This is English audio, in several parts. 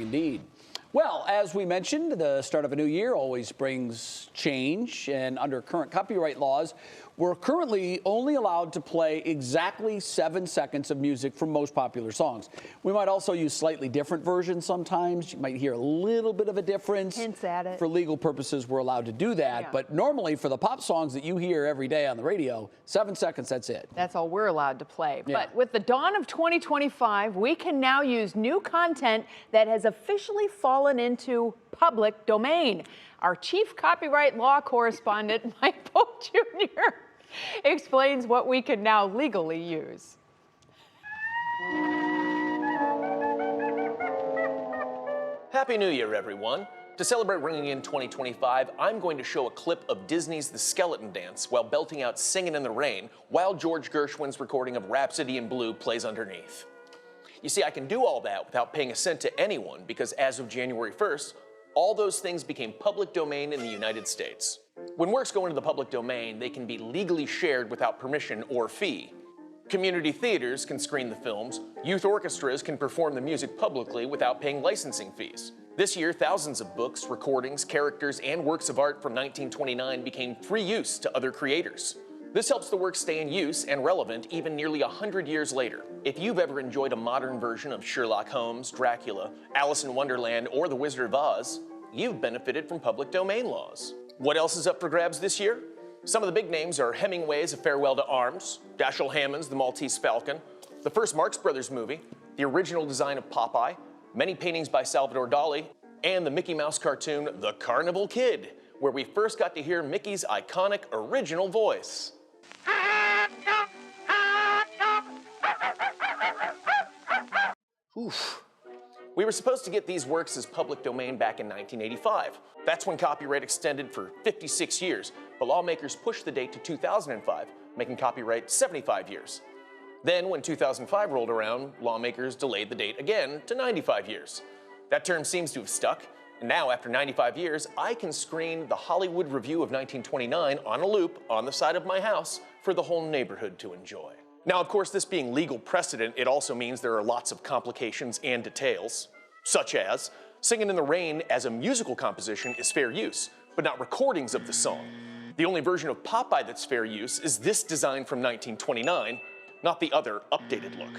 Indeed. Well, as we mentioned, the start of a new year always brings change, and under current copyright laws, we're currently only allowed to play exactly 7 seconds of music from most popular songs. We might also use slightly different versions sometimes. You might hear a little bit of a difference. Hints at it. For legal purposes, we're allowed to do that, Yeah. but normally for the pop songs that you hear every day on the radio, 7 seconds, that's it. That's all we're allowed to play. Yeah. But with the dawn of 2025, we can now use new content that has officially fallen into public domain. Our chief copyright law correspondent, Mike-Polk-Jr., explains what we can now legally use. Happy New Year, everyone. To celebrate ringing in 2025, I'm going to show a clip of Disney's The Skeleton Dance while belting out Singin' in the Rain while George Gershwin's recording of Rhapsody in Blue plays underneath. You see, I can do all that without paying a cent to anyone because as of January 1st, all those things became public domain in the United States. When works go into the public domain, they can be legally shared without permission or fee. Community theaters can screen the films, youth orchestras can perform the music publicly without paying licensing fees. This year, thousands of books, recordings, characters, and works of art from 1929 became free use to other creators. This helps the work stay in use and relevant even nearly 100 years later. If you've ever enjoyed a modern version of Sherlock Holmes, Dracula, Alice in Wonderland, or The Wizard of Oz, you've benefited from public domain laws. What else is up for grabs this year? Some of the big names are Hemingway's A Farewell to Arms, Dashiell Hammond's The Maltese Falcon, the first Marx Brothers movie, the original design of Popeye, many paintings by Salvador Dali, and the Mickey Mouse cartoon The Carnival Kid, where we first got to hear Mickey's iconic original voice. Oof. We were supposed to get these works as public domain back in 1985. That's when copyright extended for 56 years, but lawmakers pushed the date to 2005, making copyright 75 years. Then, when 2005 rolled around, lawmakers delayed the date again to 95 years. That term seems to have stuck, and now, after 95 years, I can screen the Hollywood Review of 1929 on a loop on the side of my house for the whole neighborhood to enjoy. Now, of course, this being legal precedent, it also means there are lots of complications and details, such as Singin' in the Rain as a musical composition is fair use, but not recordings of the song. The only version of Popeye that's fair use is this design from 1929, not the other updated look.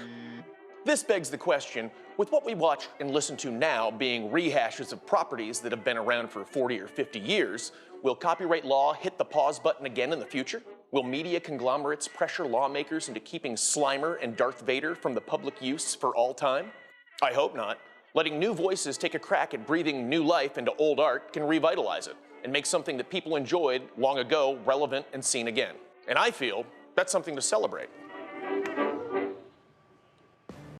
This begs the question, with what we watch and listen to now being rehashes of properties that have been around for 40 or 50 years, will copyright law hit the pause button again in the future? Will media conglomerates pressure lawmakers into keeping Slimer and Darth Vader from the public use for all time? I hope not. Letting new voices take a crack at breathing new life into old art can revitalize it and make something that people enjoyed long ago relevant and seen again. And I feel that's something to celebrate.